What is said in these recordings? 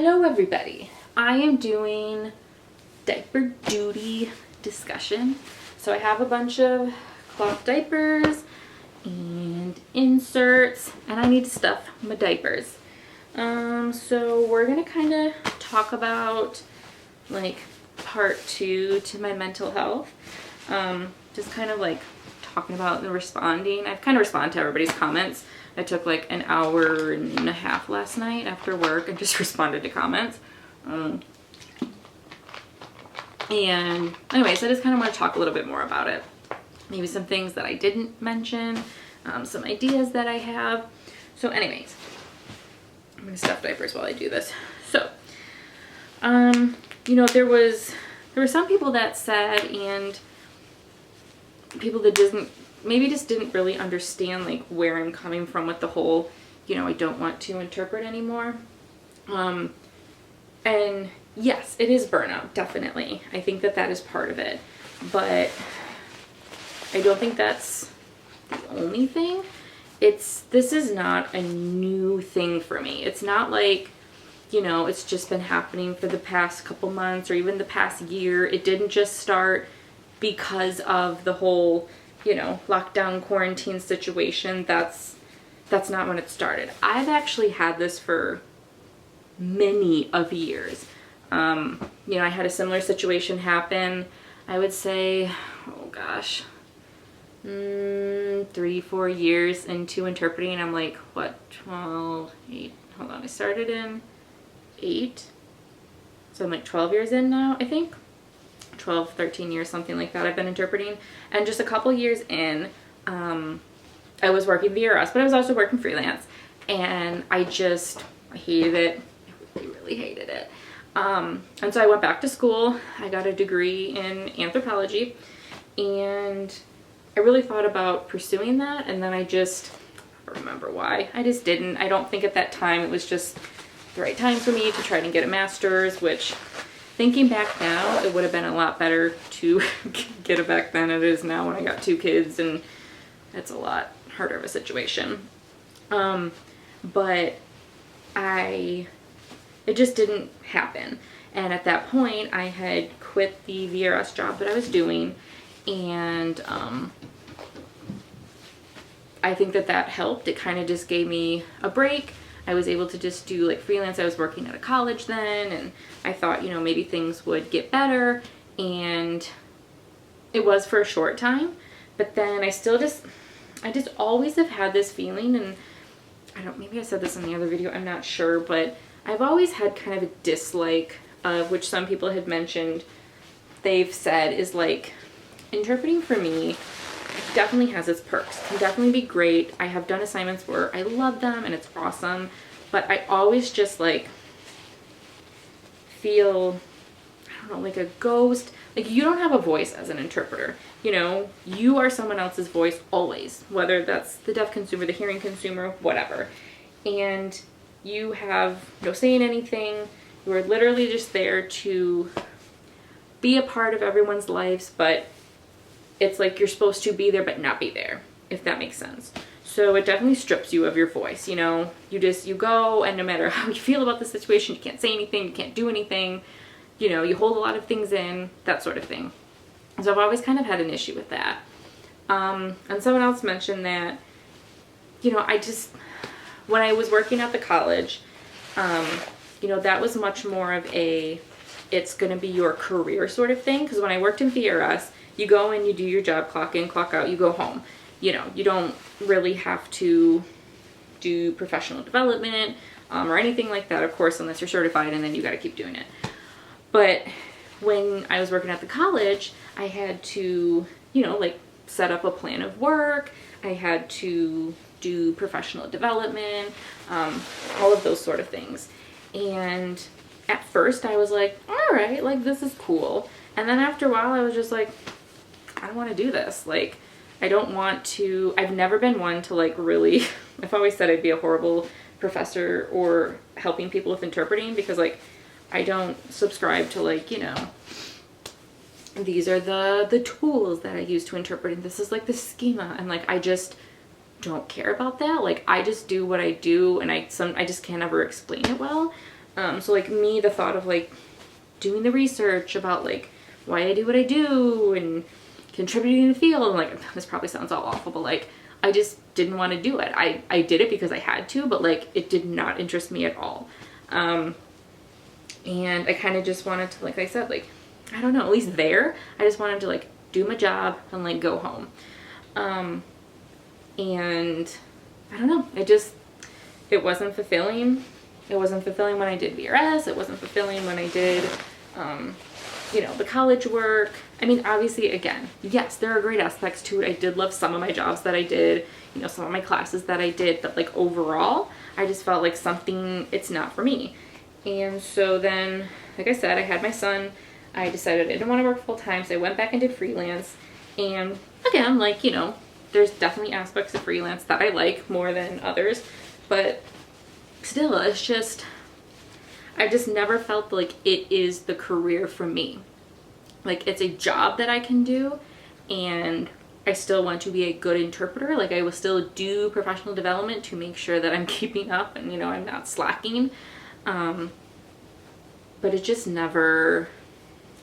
Hello everybody, I am doing diaper duty discussion. So I have a bunch of cloth diapers and inserts and I need to stuff my diapers. So we're gonna kind of talk about like part 2 to my mental health. Just kind of like talking about the responding. I've kind of responded to everybody's comments. I took like an hour and a half last night after work and just responded to comments. And anyways, I just kind of want to talk a little bit more about it. Maybe some things that I didn't mention, some ideas that I have. So anyways, I'm going to stuff diapers while I do this. So, you know, there were some people that said, and people that maybe just didn't really understand like where I'm coming from with the whole, you know, I don't want to interpret anymore. And yes, it is burnout, definitely. I think that that is part of it, but I don't think that's the only thing. This is not a new thing for me. It's not like, you know, it's just been happening for the past couple months or even the past year. It didn't just start because of the whole, you know, lockdown quarantine situation. That's not when it started. I've actually had this for many of years. You know, I had a similar situation happen, I would say, oh gosh, 3-4 years into interpreting. I'm like, what, 12, 8, hold on, I started in 8, so I'm like 12 years in now, I think. 12, 13 years, something like that I've been interpreting. And just a couple years in, I was working VRS, but I was also working freelance. And I hated it. I really hated it. And so I went back to school. I got a degree in anthropology. And I really thought about pursuing that. And then I don't remember why. I just didn't. I don't think at that time it was just the right time for me to try to get a master's, which, thinking back now, it would have been a lot better to get it back then than it is now when I got 2 kids, and it's a lot harder of a situation. But it just didn't happen. And at that point, I had quit the VRS job that I was doing, and I think that helped. It kind of just gave me a break. I was able to just do like freelance. I was working at a college then, and I thought, you know, maybe things would get better, and it was for a short time. But then I just always have had this feeling, and maybe I said this in the other video, I'm not sure, but I've always had kind of a dislike of, which some people had mentioned, they've said is like, interpreting for me definitely has its perks. Can definitely be great. I have done assignments where I love them and it's awesome, but I always just like feel, I don't know, like a ghost. Like, you don't have a voice as an interpreter. You know, you are someone else's voice always, whether that's the deaf consumer, the hearing consumer, whatever. And you have no say in anything. You are literally just there to be a part of everyone's lives, but it's like you're supposed to be there but not be there, if that makes sense. So it definitely strips you of your voice, you know. You go, and no matter how you feel about the situation, you can't say anything, you can't do anything. You know, you hold a lot of things in, that sort of thing. So I've always kind of had an issue with that. And someone else mentioned that, you know, when I was working at the college, you know, that was much more of it's going to be your career sort of thing. Because when I worked in VRS, you go in, you do your job, clock in, clock out, you go home. You know, you don't really have to do professional development or anything like that, of course, unless you're certified, and then you got to keep doing it. But when I was working at the college, I had to, you know, like set up a plan of work. I had to do professional development, all of those sort of things. And at first I was like, all right, like this is cool. And then after a while I was just like, I don't want to do this. Like, I don't want to, I've never been one to like really, I've always said I'd be a horrible professor or helping people with interpreting, because like, I don't subscribe to like, you know, these are the tools that I use to interpret, and this is like the schema. And like, I just don't care about that. Like, I just do what I do, and I just can't ever explain it well. So like me, the thought of like doing the research about like why I do what I do and contributing in the field, and like this probably sounds all awful, but like I just didn't want to do it. I did it because I had to, but like it did not interest me at all. And I kind of just wanted to, like I said, like, I don't know, at least there, I just wanted to like do my job and like go home. And I don't know, it wasn't fulfilling. It wasn't fulfilling when I did VRS. It wasn't fulfilling when I did, you know, the college work. I mean, obviously, again, yes, there are great aspects to it. I did love some of my jobs that I did, you know, some of my classes that I did, but like overall, I just felt like it's not for me. And so then, like I said, I had my son. I decided I didn't want to work full time, so I went back and did freelance. And again, like, you know, there's definitely aspects of freelance that I like more than others, but still, it's just, I just never felt like it is the career for me. Like, it's a job that I can do, and I still want to be a good interpreter. Like, I will still do professional development to make sure that I'm keeping up and, you know, I'm not slacking. But it just never,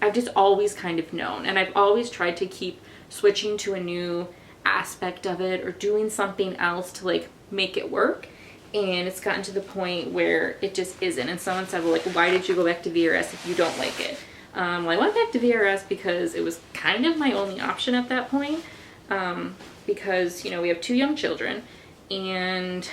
I've just always kind of known, and I've always tried to keep switching to a new aspect of it or doing something else to like make it work. And it's gotten to the point where it just isn't. And someone said, well, like, why did you go back to VRS if you don't like it? Well, I went back to VRS because it was kind of my only option at that point. Because, you know, we have 2 young children, and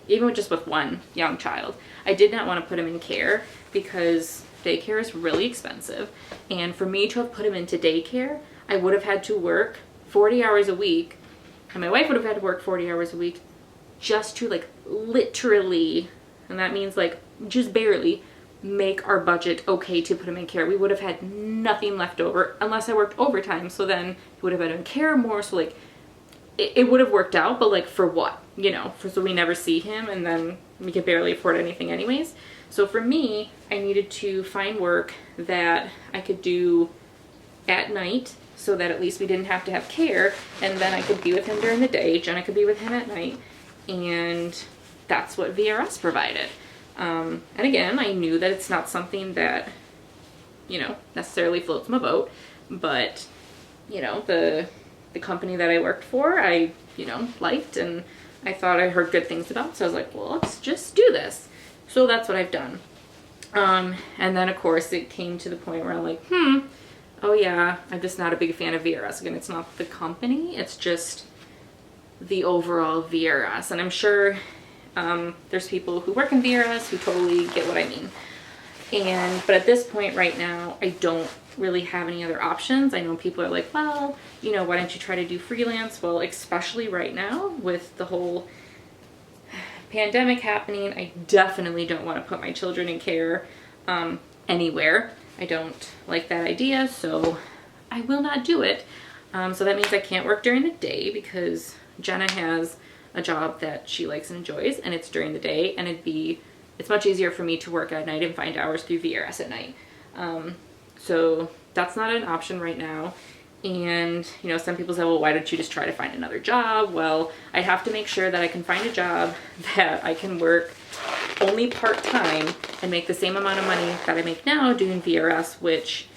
even just with 1 young child, I did not want to put him in care because daycare is really expensive. And for me to have put him into daycare, I would have had to work 40 hours a week, and my wife would have had to work 40 hours a week just to like literally, and that means like just barely, make our budget okay to put him in care. We would have had nothing left over unless I worked overtime, so then he would have been in care more, so like it would have worked out, but like for what, you know, so we never see him, and then we could barely afford anything anyways. So for me, I needed to find work that I could do at night so that at least we didn't have to have care, and then I could be with him during the day, Jenna could be with him at night, and that's what VRS provided. And again, I knew that it's not something that, you know, necessarily floats my boat, but, you know, the company that I worked for, I, you know, liked, and I thought I heard good things about, so I was like, well, let's just do this. So that's what I've done. And then of course it came to the point where I'm like, oh yeah, I'm just not a big fan of VRS. Again, it's not the company, it's just the overall VRS. And I'm sure there's people who work in VRS who totally get what I mean. But at this point right now, I don't really have any other options. I know people are like, well, you know, why don't you try to do freelance? Well, especially right now with the whole pandemic happening, I definitely don't want to put my children in care anywhere. I don't like that idea, so I will not do it. So that means I can't work during the day because Jenna has a job that she likes and enjoys, and it's during the day, and it's much easier for me to work at night and find hours through VRS at night. So that's not an option right now. And, you know, some people say, well, why don't you just try to find another job? Well, I'd have to make sure that I can find a job that I can work only part-time and make the same amount of money that I make now doing VRS, which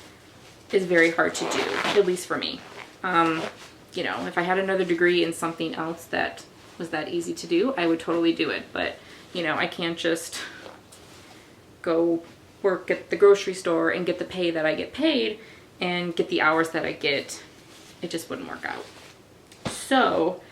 is very hard to do, at least for me. You know, if I had another degree in something else that was that easy to do, I would totally do it. But, you know, I can't just go work at the grocery store and get the pay that I get paid and get the hours that I get. It just wouldn't work out. So,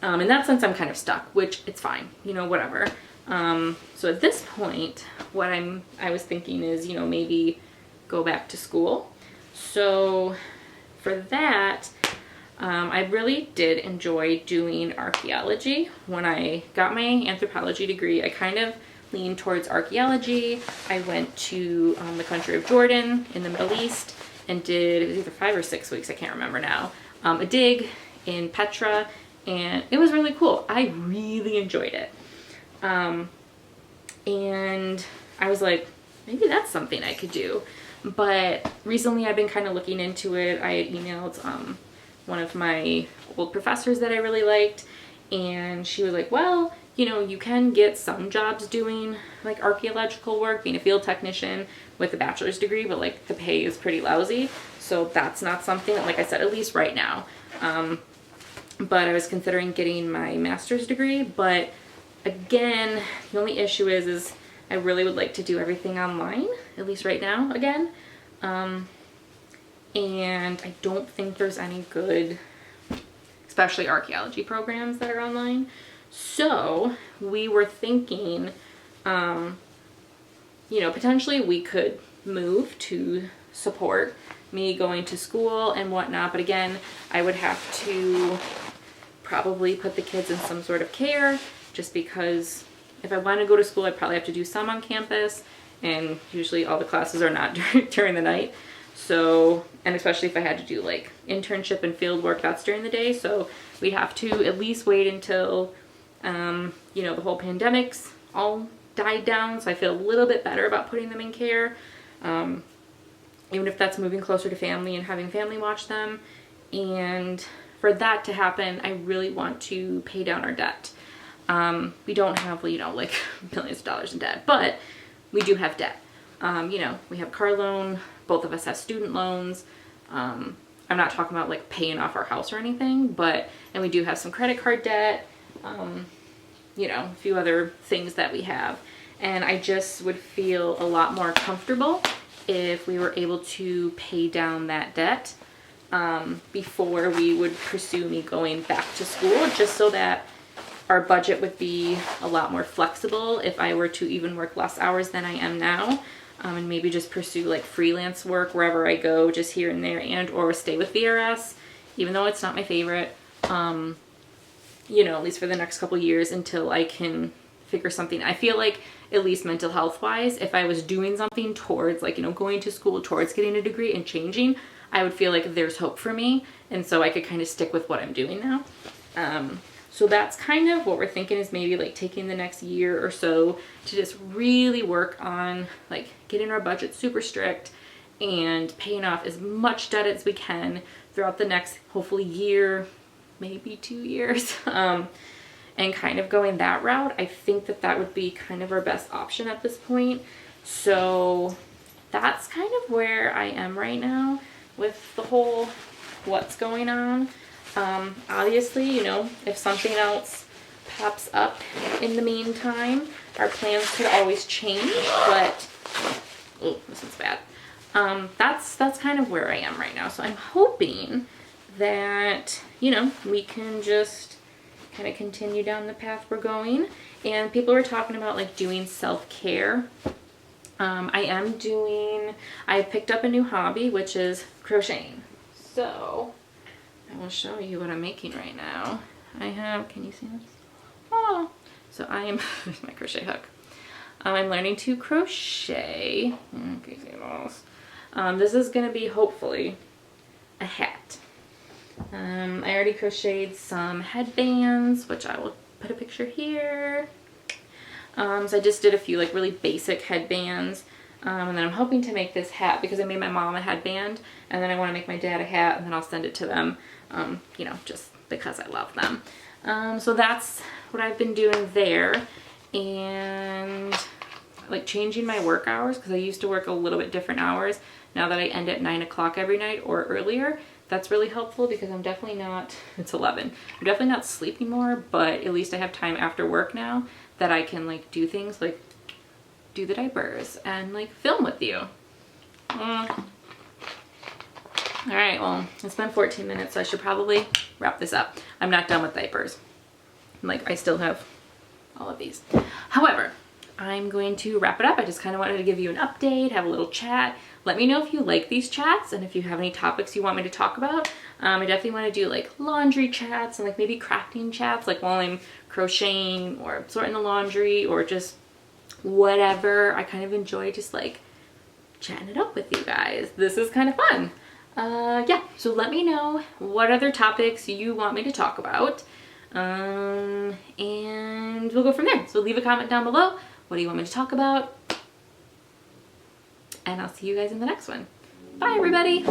in that sense, I'm kind of stuck, which it's fine, you know, whatever. So at this point, what I was thinking is, you know, maybe go back to school. So for that, I really did enjoy doing archaeology. When I got my anthropology degree, I kind of leaned towards archaeology. I went to the country of Jordan in the Middle East and did, it was either 5 or 6 weeks, I can't remember now, a dig in Petra, and it was really cool. I really enjoyed it. And I was like, maybe that's something I could do. But recently I've been kind of looking into it. I had emailed one of my old professors that I really liked, and she was like, well, you know, you can get some jobs doing like archaeological work, being a field technician with a bachelor's degree, but like the pay is pretty lousy. So that's not something that, like I said, at least right now. But I was considering getting my master's degree, but again, the only issue is I really would like to do everything online, at least right now again. And I don't think there's any good, especially archaeology programs that are online. So we were thinking, you know, potentially we could move to support me going to school and whatnot. But again, I would have to probably put the kids in some sort of care, just because if I want to go to school, I'd probably have to do some on campus, and usually all the classes are not during the night. So, and especially if I had to do like internship and field work, that's during the day. So we'd have to at least wait until, you know, the whole pandemic's all died down. So I feel a little bit better about putting them in care. Even if that's moving closer to family and having family watch them. And for that to happen, I really want to pay down our debt. We don't have, you know, like millions of dollars in debt, but we do have debt. You know, we have car loan, both of us have student loans. I'm not talking about like paying off our house or anything, but, and we do have some credit card debt, you know, a few other things that we have. And I just would feel a lot more comfortable if we were able to pay down that debt before we would pursue me going back to school, just so that our budget would be a lot more flexible if I were to even work less hours than I am now, and maybe just pursue like freelance work wherever I go, just here and there, and or stay with VRS, even though it's not my favorite, you know, at least for the next couple years until I can figure something. I feel like at least mental health wise, if I was doing something towards like, you know, going to school towards getting a degree and changing, I would feel like there's hope for me. And so I could kind of stick with what I'm doing now. So that's kind of what we're thinking, is maybe like taking the next year or so to just really work on like getting our budget super strict and paying off as much debt as we can throughout the next, hopefully, year, maybe 2 years. And kind of going that route. I think that that would be kind of our best option at this point. So that's kind of where I am right now with the whole what's going on. Obviously, you know, if something else pops up in the meantime, our plans could always change, but oh, this one's bad. That's kind of where I am right now. So I'm hoping that, you know, we can just kind of continue down the path we're going. And people were talking about like doing self-care. I picked up a new hobby, which is crocheting. So I will show you what I'm making right now. I have, can you see this? Oh, so I am, there's my crochet hook. I'm learning to crochet. Okay, see balls. This is going to be hopefully a hat. I already crocheted some headbands, which I will put a picture here. So I just did a few like really basic headbands. And then I'm hoping to make this hat because I made my mom a headband, and then I want to make my dad a hat, and then I'll send it to them, you know, just because I love them. So that's what I've been doing there. And like changing my work hours, because I used to work a little bit different hours. Now that I end at 9 o'clock every night or earlier, that's really helpful because I'm definitely not, it's 11. I'm definitely not sleeping more, but at least I have time after work now that I can like do things like do the diapers and like film with you. All right, well, it's been 14 minutes, so I should probably wrap this up. I'm not done with diapers. Like, I still have all of these. However, I'm going to wrap it up. I just kind of wanted to give you an update, have a little chat. Let me know if you like these chats and if you have any topics you want me to talk about. I definitely want to do like laundry chats and like maybe crafting chats, like while I'm crocheting or sorting the laundry or just whatever. I kind of enjoy just like chatting it up with you guys. This is kind of fun. Yeah, so let me know what other topics you want me to talk about. And we'll go from there. So leave a comment down below. What do you want me to talk about? And I'll see you guys in the next one. Bye, everybody.